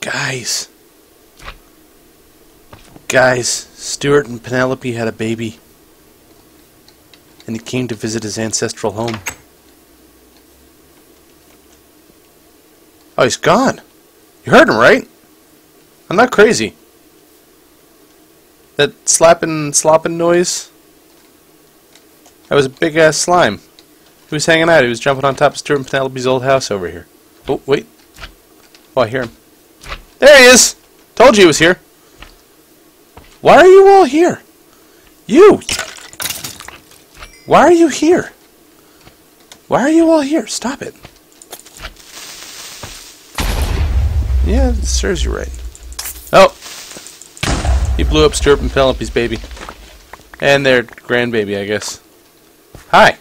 Guys. Guys, Stuart and Penelope had a baby. And he came to visit his ancestral home. Oh, he's gone. You heard him, right? I'm not crazy. That slapping, slopping noise? That was a big-ass slime. He was hanging out. He was jumping on top of Stuart and Penelope's old house over here. Oh, wait. Oh, I hear him. There he is! Told you he was here. Why are you all here? You! Why are you here? Why are you all here? Stop it. Yeah, it serves you right. Oh! He blew up Stuart and Penelope's baby. And their grandbaby, I guess. Hi.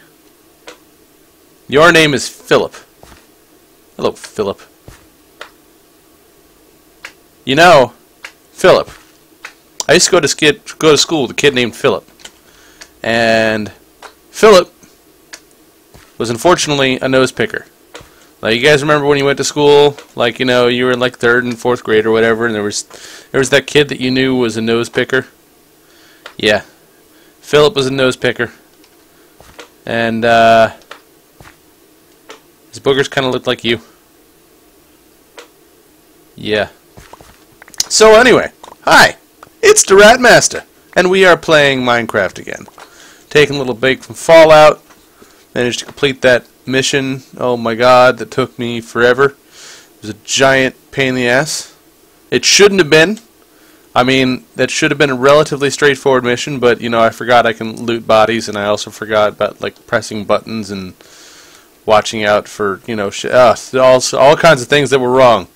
Your name is Philip. Hello, Philip. You know, Philip. I used to go to school with a kid named Philip. And Philip was unfortunately a nose picker. Like, you guys remember when you went to school? Like, you know, you were in like 3rd and 4th grade or whatever, and there was that kid that you knew was a nose picker. Yeah. Philip was a nose picker. And his boogers kind of looked like you. Yeah. So anyway, hi, it's DaRatmastah, and we are playing Minecraft again. Taking a little break from Fallout, managed to complete that mission, oh my god, that took me forever. It was a giant pain in the ass. It shouldn't have been. I mean, that should have been a relatively straightforward mission, but, you know, I forgot I can loot bodies, and I also forgot about, like, pressing buttons and watching out for, you know, all kinds of things that were wrong.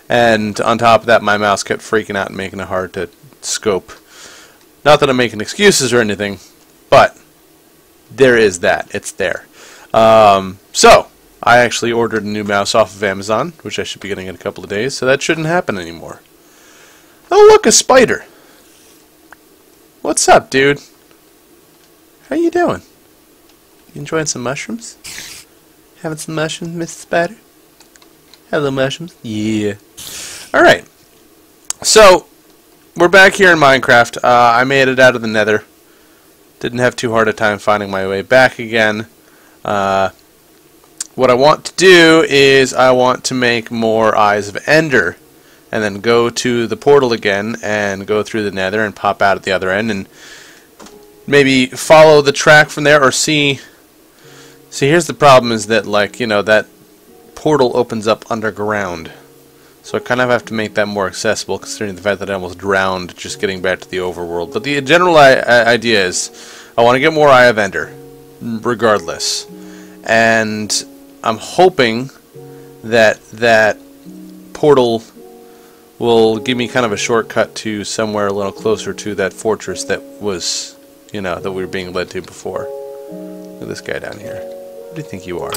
And on top of that, my mouse kept freaking out and making it hard to scope. Not that I'm making excuses or anything, but there is that. It's there. So, I actually ordered a new mouse off of Amazon, which I should be getting in a couple of days, so that shouldn't happen anymore. Oh, look, a spider. What's up, dude? How you doing? You enjoying some mushrooms? Having some mushrooms, Mr. Spider? Hello, mushrooms. Yeah. Alright. So, we're back here in Minecraft. I made it out of the nether. Didn't have too hard a time finding my way back again. What I want to do is I want to make more Eyes of Ender. And then go to the portal again and go through the nether and pop out at the other end. And maybe follow the track from there or see... See, here's the problem is that, like, you know, that portal opens up underground. So I kind of have to make that more accessible, considering the fact that I almost drowned just getting back to the overworld. But the general idea is I want to get more Eye of Ender, regardless. And I'm hoping that that portal will give me kind of a shortcut to somewhere a little closer to that fortress that was, you know, that we were being led to before. Look at this guy down here. Who do you think you are?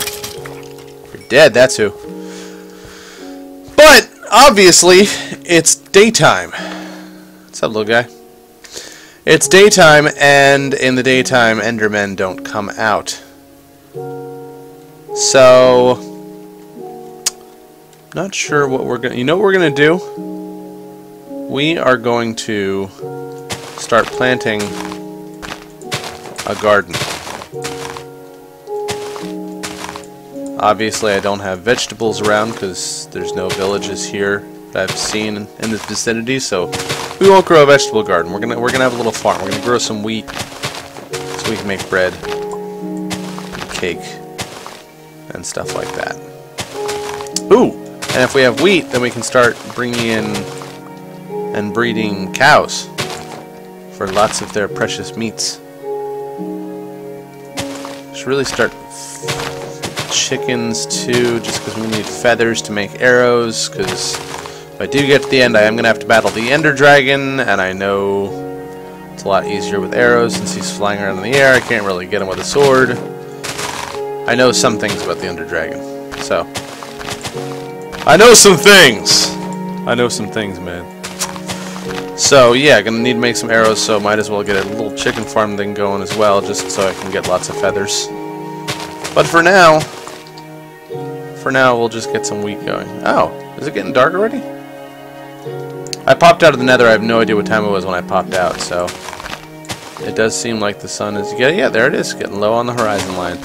You're dead, that's who. But, obviously, it's daytime. What's up, little guy? It's daytime, and in the daytime, Endermen don't come out. So, not sure what we're going to... You know what we're going to do? We are going to start planting a garden. Obviously, I don't have vegetables around because there's no villages here that I've seen in this vicinity, so we won't grow a vegetable garden. We're gonna have a little farm. We're gonna grow some wheat so we can make bread, and cake, and stuff like that. Ooh, and if we have wheat, then we can start bringing in and breeding cows for lots of their precious meats. Should really start chickens too, just because we need feathers to make arrows, because if I do get to the end I am going to have to battle the Ender Dragon, and I know it's a lot easier with arrows since he's flying around in the air. I can't really get him with a sword. I know some things about the Ender Dragon, so I know some things! I know some things, man. So yeah, gonna need to make some arrows, so might as well get a little chicken farm thing going as well, just so I can get lots of feathers. But for now we'll just get some wheat going. Oh, is it getting dark already? I popped out of the nether. I have no idea what time it was when I popped out, so it does seem like the sun is... Yeah, there it is, getting low on the horizon line.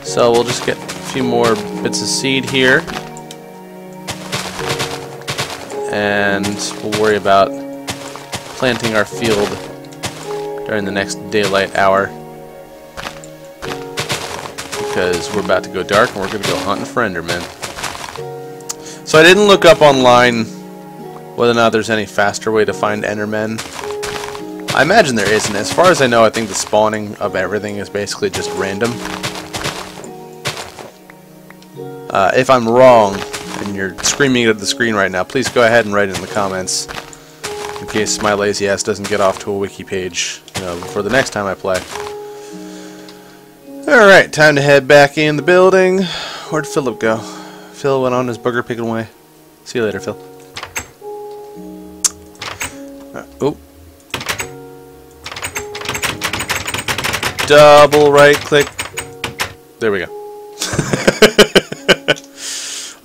So we'll just get a few more bits of seed here. And we'll worry about planting our field during the next daylight hour. Because we're about to go dark and we're going to go hunting for Endermen. So I didn't look up online whether or not there's any faster way to find Endermen. I imagine there isn't. As far as I know, I think the spawning of everything is basically just random. If I'm wrong, and you're screaming at the screen right now, please go ahead and write it in the comments. In case my lazy ass doesn't get off to a wiki page, before the next time I play. Alright, time to head back in the building. Where'd Philip go? Phil went on his booger picking way. See you later, Phil. Oh. Double right click. There we go.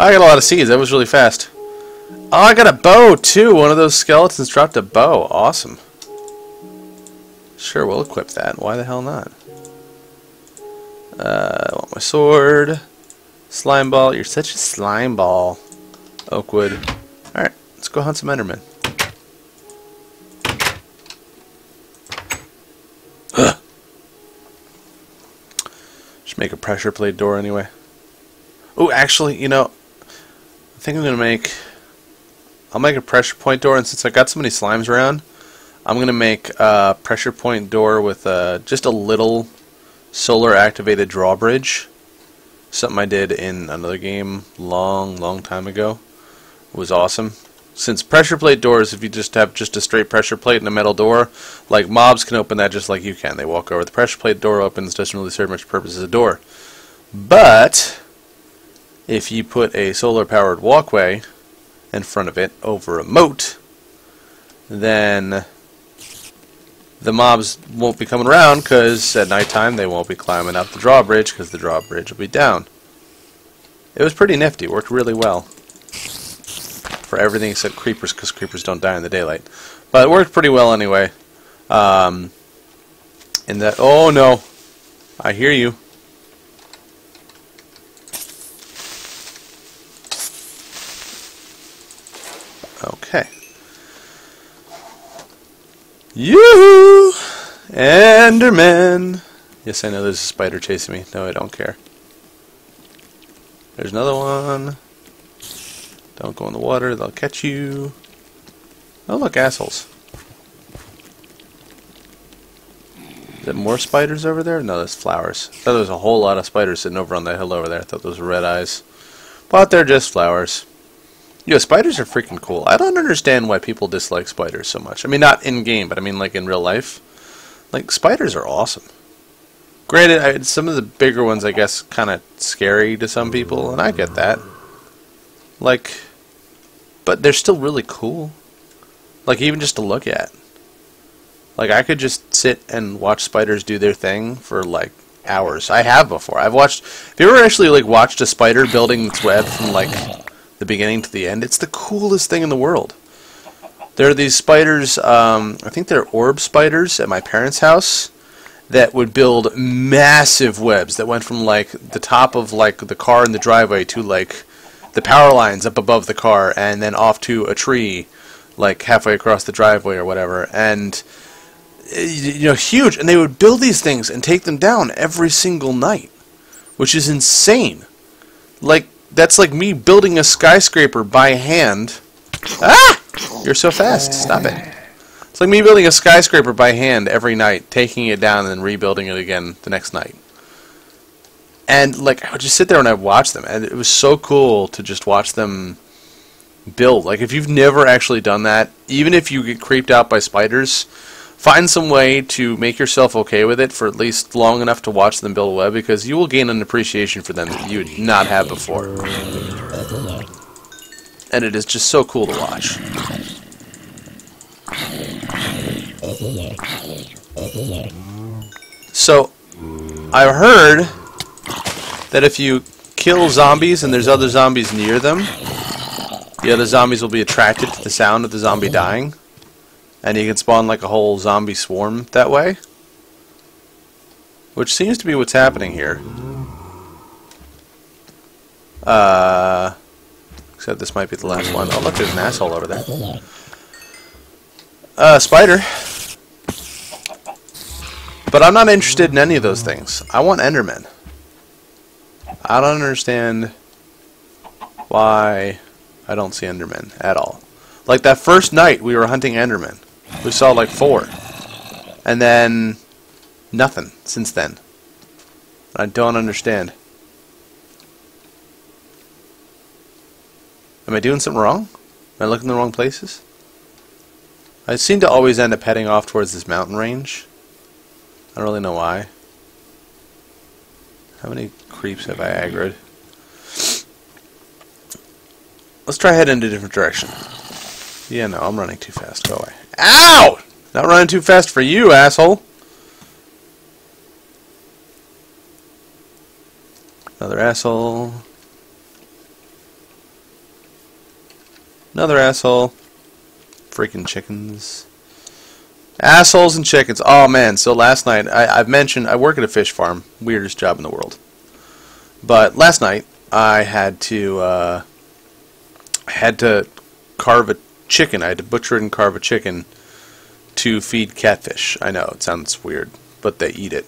I got a lot of seeds. That was really fast. Oh, I got a bow too. One of those skeletons dropped a bow. Awesome. Sure, we'll equip that. Why the hell not? I want my sword. Slime ball. You're such a slime ball. Oakwood. Alright, let's go hunt some Endermen. Just make a pressure plate door anyway. Oh, actually, I think I'm gonna I'll make a pressure point door, and since I got so many slimes around, I'm gonna make a pressure point door with just a little solar activated drawbridge. Something I did in another game long time ago. It was awesome. Since pressure plate doors, if you just have just a straight pressure plate and a metal door, like mobs can open that just like you can. They walk over. The pressure plate door opens, doesn't really serve much purpose as a door. But if you put a solar powered walkway in front of it over a moat, then the mobs won't be coming around, because at nighttime they won't be climbing up the drawbridge, because the drawbridge will be down. It was pretty nifty. It worked really well for everything except creepers, because creepers don't die in the daylight. But it worked pretty well anyway. In that, oh no, I hear you. Okay. Yoo-hoo! Enderman! Yes, I know there's a spider chasing me. No, I don't care. There's another one. Don't go in the water, they'll catch you. Oh, look, assholes. Is there more spiders over there? No, there's flowers. I thought there was a whole lot of spiders sitting over on that hill over there. I thought those were red eyes. But they're just flowers. Spiders are freaking cool. I don't understand why people dislike spiders so much. I mean, not in-game, but I mean, like, in real life. Like, spiders are awesome. Granted, some of the bigger ones, I guess, kind of scary to some people, and I get that. Like, but they're still really cool. Like, even just to look at. Like, I could just sit and watch spiders do their thing for, like, hours. I have before. Have you ever actually, like, watched a spider building its web from, like, the beginning to the end? It's the coolest thing in the world. There are these spiders, I think they're orb spiders at my parents' house, that would build massive webs that went from, like, the top of, like, the car in the driveway to, like, the power lines up above the car, and then off to a tree, like, halfway across the driveway or whatever. And, huge. And they would build these things and take them down every single night, which is insane. Like, that's like me building a skyscraper by hand. Ah! You're so fast. Stop it. It's like me building a skyscraper by hand every night, taking it down and then rebuilding it again the next night. And, like, I would just sit there and I'd watch them. And it was so cool to just watch them build. Like, if you've never actually done that, even if you get creeped out by spiders, find some way to make yourself okay with it for at least long enough to watch them build a web, because you will gain an appreciation for them that you would not have before. And it is just so cool to watch. So, I've heard that if you kill zombies and there's other zombies near them, The other zombies will be attracted to the sound of the zombie dying. And you can spawn like a whole zombie swarm that way. Which seems to be what's happening here. Except this might be the last one. Oh, look, there's an asshole over there. Spider. But I'm not interested in any of those things. I want Endermen. I don't understand why I don't see Endermen at all. Like that first night we were hunting Endermen. We saw like 4. And then nothing since then. I don't understand. Am I doing something wrong? Am I looking in the wrong places? I seem to always end up heading off towards this mountain range. I don't really know why. How many creeps have I aggroed? Let's try heading in a different direction. Yeah, no, I'm running too fast. Go away. Ow! Not running too fast for you, asshole. Another asshole. Another asshole. Freaking chickens. Assholes and chickens. Oh man, so last night, I've mentioned, I work at a fish farm. Weirdest job in the world. But last night, I had to carve a chicken. I had to butcher it and carve a chicken to feed catfish. I know, it sounds weird, but they eat it.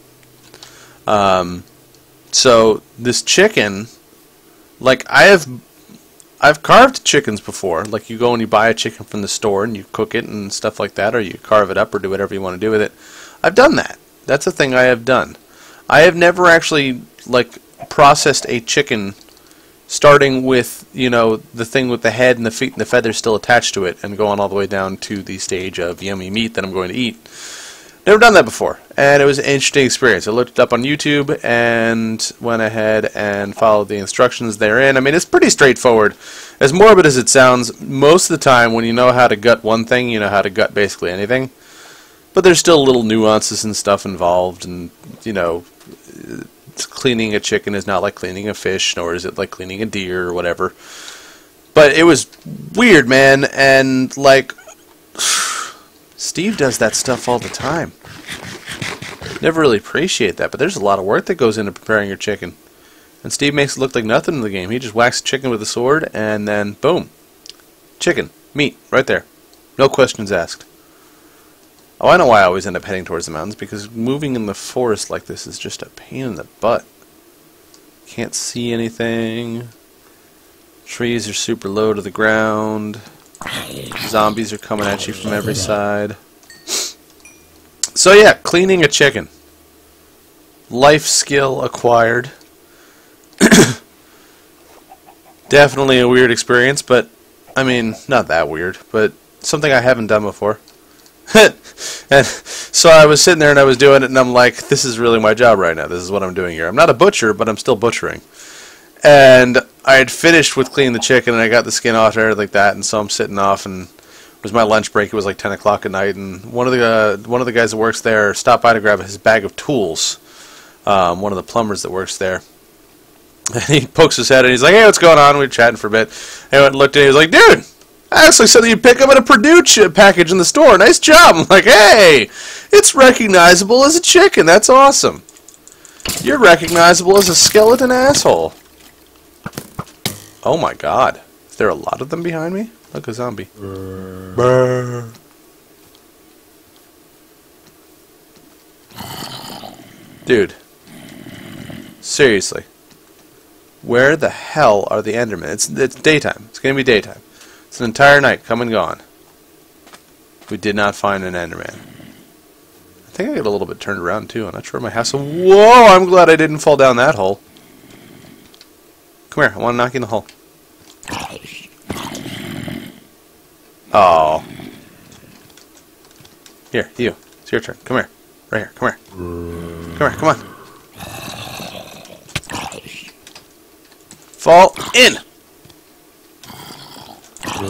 So this chicken, like I've carved chickens before. Like you go and you buy a chicken from the store and you cook it and stuff like that, or you carve it up or do whatever you want to do with it. I've done that. That's a thing I have done. I have never actually like processed a chicken starting with, you know, the thing with the head and the feet and the feathers still attached to it and going all the way down to the stage of yummy meat that I'm going to eat. Never done that before, and it was an interesting experience. I looked it up on YouTube and went ahead and followed the instructions therein. I mean, it's pretty straightforward. As morbid as it sounds, most of the time when you know how to gut one thing, you know how to gut basically anything. But there's still little nuances and stuff involved, and, you know, cleaning a chicken is not like cleaning a fish, nor is it like cleaning a deer or whatever. But it was weird, man, and, like, Steve does that stuff all the time. Never really appreciate that, but there's a lot of work that goes into preparing your chicken. And Steve makes it look like nothing in the game. He just whacks chicken with a sword, and then, boom. Chicken. Meat. Right there. No questions asked. Oh, I know why I always end up heading towards the mountains, because moving in the forest like this is just a pain in the butt. Can't see anything. Trees are super low to the ground. Zombies are coming at you from every side. So yeah, cleaning a chicken. Life skill acquired. Definitely a weird experience, but, I mean, not that weird, but something I haven't done before. And so I was sitting there and I was doing it, and I'm like, this is really my job right now. This is what I'm doing here. I'm not a butcher, but I'm still butchering. And I had finished with cleaning the chicken, and I got the skin off and everything like that, and so I'm sitting off, and it was my lunch break. It was like 10 o'clock at night, and one of the guys that works there stopped by to grab his bag of tools. One of the plumbers that works there. And he pokes his head, and he's like, hey, what's going on? We were chatting for a bit. And I went and looked at him, he was like, dude, I actually said that you'd pick up at a Purdue package in the store. Nice job. I'm like, hey, it's recognizable as a chicken. That's awesome. You're recognizable as a skeleton asshole. Oh my god. Is there a lot of them behind me? Look, a zombie. Brr. Dude. Seriously. Where the hell are the Endermen? It's daytime. It's going to be daytime. It's an entire night, come and gone. We did not find an Enderman. I think I got a little bit turned around too. I'm not sure my house. Whoa! I'm glad I didn't fall down that hole. Come here. I want to knock you in the hole. Oh. Here, you. It's your turn. Come here. Right here. Come here. Come here. Come on. Fall in. Oh,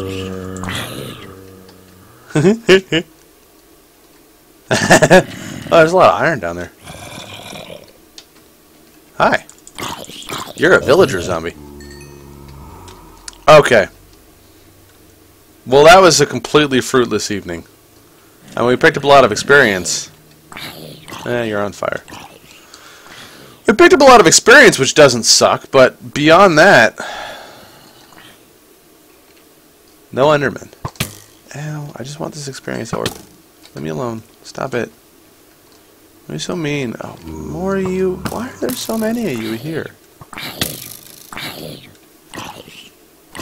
there's a lot of iron down there. Hi. You're a villager zombie. Okay. Well, that was a completely fruitless evening. And we picked up a lot of experience. You're on fire. We picked up a lot of experience, which doesn't suck, but beyond that... No Enderman. Ow, I just want this experience orb. Leave me alone. Stop it. You're so mean. Oh, more of you. Why are there so many of you here?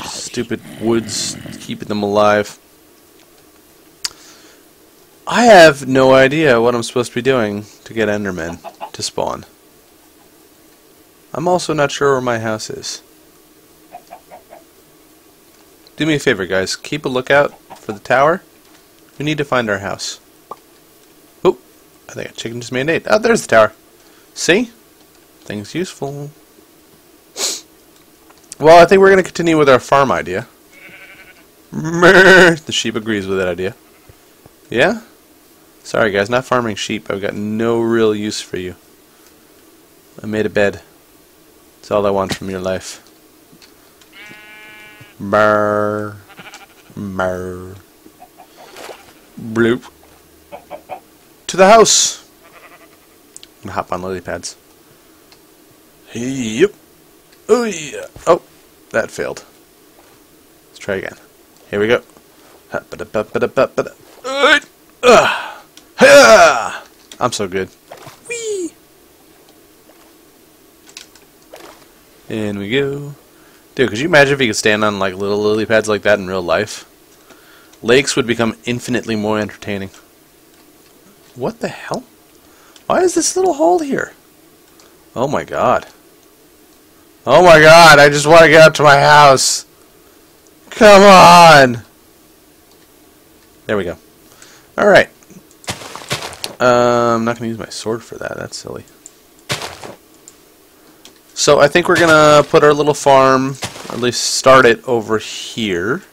Stupid woods, keeping them alive. I have no idea what I'm supposed to be doing to get Endermen to spawn. I'm also not sure where my house is. Do me a favor, guys. Keep a lookout for the tower. We need to find our house. Oh, I think a chicken just made an 8. Oh, there's the tower. See? Things useful. Well, I think we're going to continue with our farm idea. The sheep agrees with that idea. Yeah? Sorry, guys. Not farming sheep. I've got no real use for you. I made a bed. That's all I want from your life. Brr. Brr. Bloop. To the house! I'm gonna hop on lily pads. Yep. Oh yeah. Oh, that failed. Let's try again. Here we go. I'm so good. Whee! In we go. Dude, could you imagine if you could stand on like little lily pads like that in real life? Lakes would become infinitely more entertaining. What the hell? Why is this little hole here? Oh my god. Oh my god, I just want to get up to my house. Come on. There we go. Alright. I'm not going to use my sword for that. That's silly. So I think we're going to put our little farm, or at least start it over here.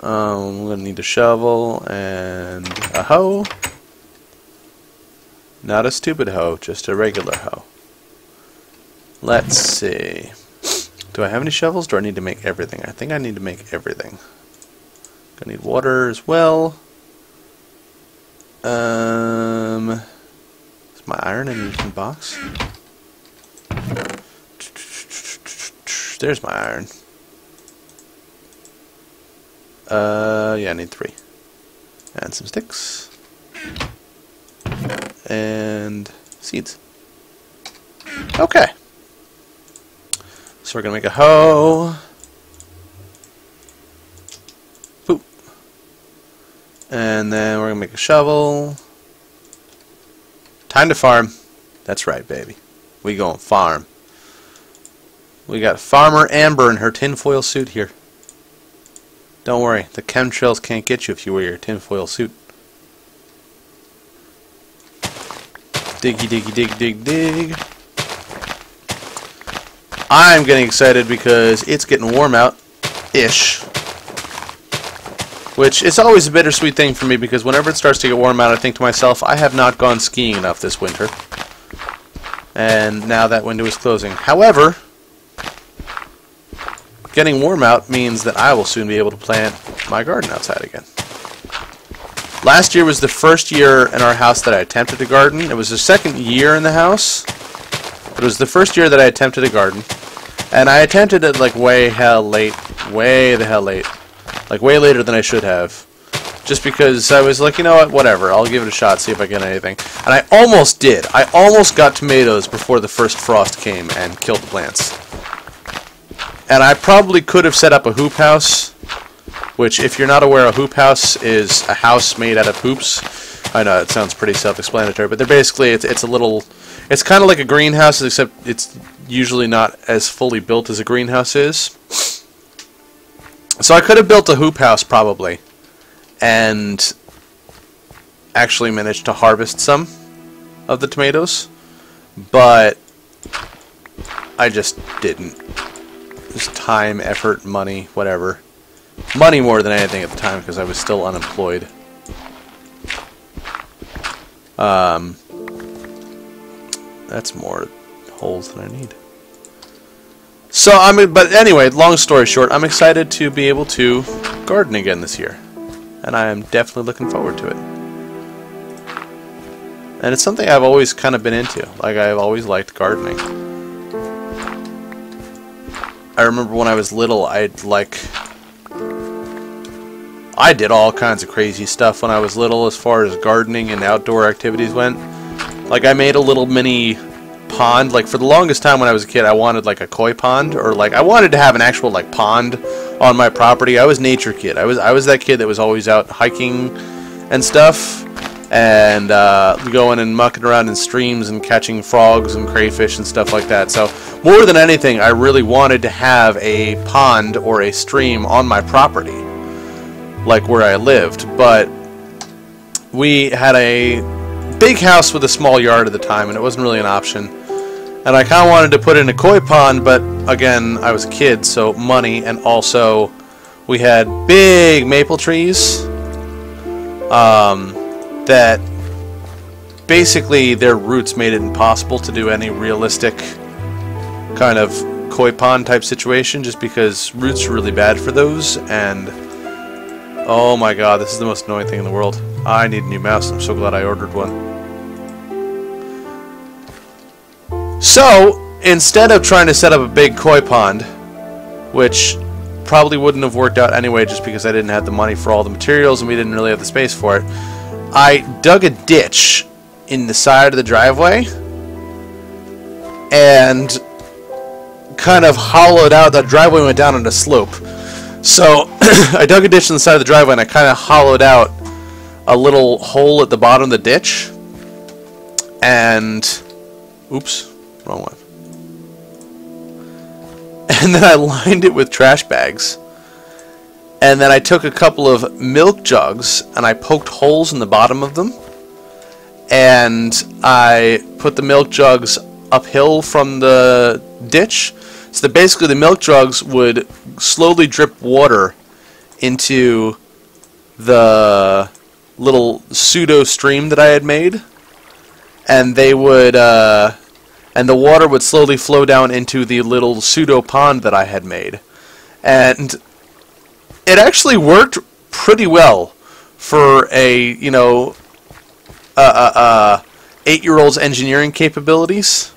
We're going to need a shovel and a hoe. Not a stupid hoe, just a regular hoe. Let's see. Do I have any shovels? Do I need to make everything? I think I need to make everything. I need water as well. Is my iron in the box? There's my iron. Yeah, I need 3. And some sticks. And seeds. Okay. So we're going to make a hoe. Boop. And then we're going to make a shovel. Time to farm. That's right, baby. We going farm. We got Farmer Amber in her tinfoil suit here. Don't worry, the chemtrails can't get you if you wear your tinfoil suit. Diggy, diggy, dig, dig, dig. I'm getting excited because it's getting warm out-ish. Which is always a bittersweet thing for me because whenever it starts to get warm out, I think to myself, I have not gone skiing enough this winter. And now that window is closing. However, getting warm out means that I will soon be able to plant my garden outside again. Last year was the first year in our house that I attempted to garden. It was the second year in the house, but it was the first year that I attempted a garden. And I attempted it like way the hell late. Like way later than I should have. Just because I was like, you know what, whatever, I'll give it a shot, see if I get anything. And I almost did. I almost got tomatoes before the first frost came and killed the plants. And I probably could have set up a hoop house, which, if you're not aware, a hoop house is a house made out of hoops. I know, it sounds pretty self-explanatory, but they're basically, it's a little, it's kind of like a greenhouse, except it's usually not as fully built as a greenhouse is. So I could have built a hoop house, probably, and actually managed to harvest some of the tomatoes, but I just didn't. Just time, effort, money, whatever. Money more than anything at the time because I was still unemployed. That's more holes than I need. So but anyway, long story short, I'm excited to be able to garden again this year, and I am definitely looking forward to it. And it's something I've always kind of been into. Like, I've always liked gardening. I remember when I was little, I did all kinds of crazy stuff when I was little as far as gardening and outdoor activities went. Like, I made a little mini pond. Like, for the longest time when I was a kid, I wanted like a koi pond, or like I wanted to have an actual like pond on my property. I was nature kid. I was that kid that was always out hiking and stuff, and going and mucking around in streams and catching frogs and crayfish and stuff like that. So more than anything, I really wanted to have a pond or a stream on my property, like where I lived. But we had a big house with a small yard at the time, and it wasn't really an option. And I kind of wanted to put in a koi pond, but again, I was a kid, so money, and also we had big maple trees that basically their roots made it impossible to do any realistic kind of koi pond type situation, just because roots are really bad for those. And oh my god, this is the most annoying thing in the world. I need a new mouse. I'm so glad I ordered one. So, instead of trying to set up a big koi pond, which probably wouldn't have worked out anyway just because I didn't have the money for all the materials and we didn't really have the space for it, I dug a ditch in the side of the driveway and kind of hollowed out. The driveway went down on a slope. So, I dug a ditch in the side of the driveway and I kind of hollowed out a little hole at the bottom of the ditch. And, oops. Wrong one. And then I lined it with trash bags. And then I took a couple of milk jugs and I poked holes in the bottom of them. And I put the milk jugs uphill from the ditch. So that basically the milk jugs would slowly drip water into the little pseudo stream that I had made. And they would, and the water would slowly flow down into the little pseudo pond that I had made. And it actually worked pretty well for a, 8-year-old's engineering capabilities.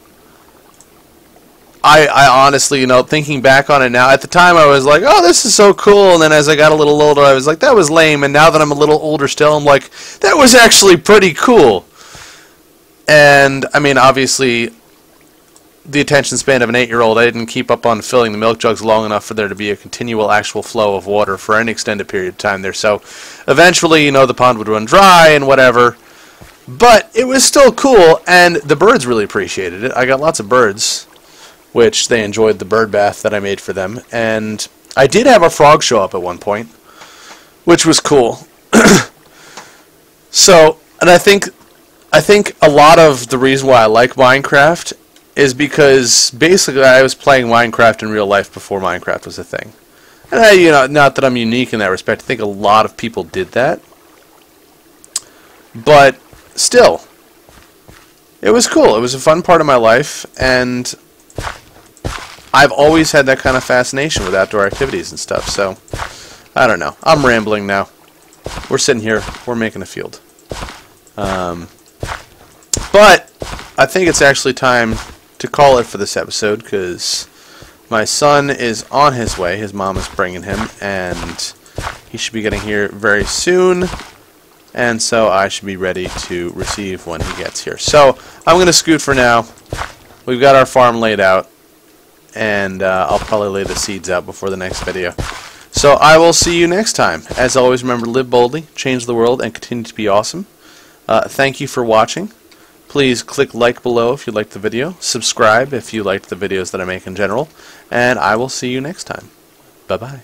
I honestly, thinking back on it now, at the time I was like, oh, this is so cool. And then as I got a little older, I was like, that was lame. And now that I'm a little older still, I'm like, that was actually pretty cool. And, I mean, obviously, the attention span of an 8-year-old, I didn't keep up on filling the milk jugs long enough for there to be a continual actual flow of water for any extended period of time there. So eventually, the pond would run dry and whatever. But it was still cool, and the birds really appreciated it. I got lots of birds, which they enjoyed the bird bath that I made for them. And I did have a frog show up at one point, which was cool. So, and I think a lot of the reason why I like Minecraft is because basically I was playing Minecraft in real life before Minecraft was a thing. And not that I'm unique in that respect. I think a lot of people did that. But still, it was cool. It was a fun part of my life, and I've always had that kind of fascination with outdoor activities and stuff. So, I don't know. I'm rambling now. We're sitting here. We're making a field. But I think it's actually time to call it for this episode, because my son is on his way. His mom is bringing him, and he should be getting here very soon, and so I should be ready to receive when he gets here. So I'm going to scoot for now. We've got our farm laid out, and I'll probably lay the seeds out before the next video. So I will see you next time. As always, remember, live boldly, change the world, and continue to be awesome. Thank you for watching. Please click like below if you liked the video. Subscribe if you liked the videos that I make in general. And I will see you next time. Bye-bye.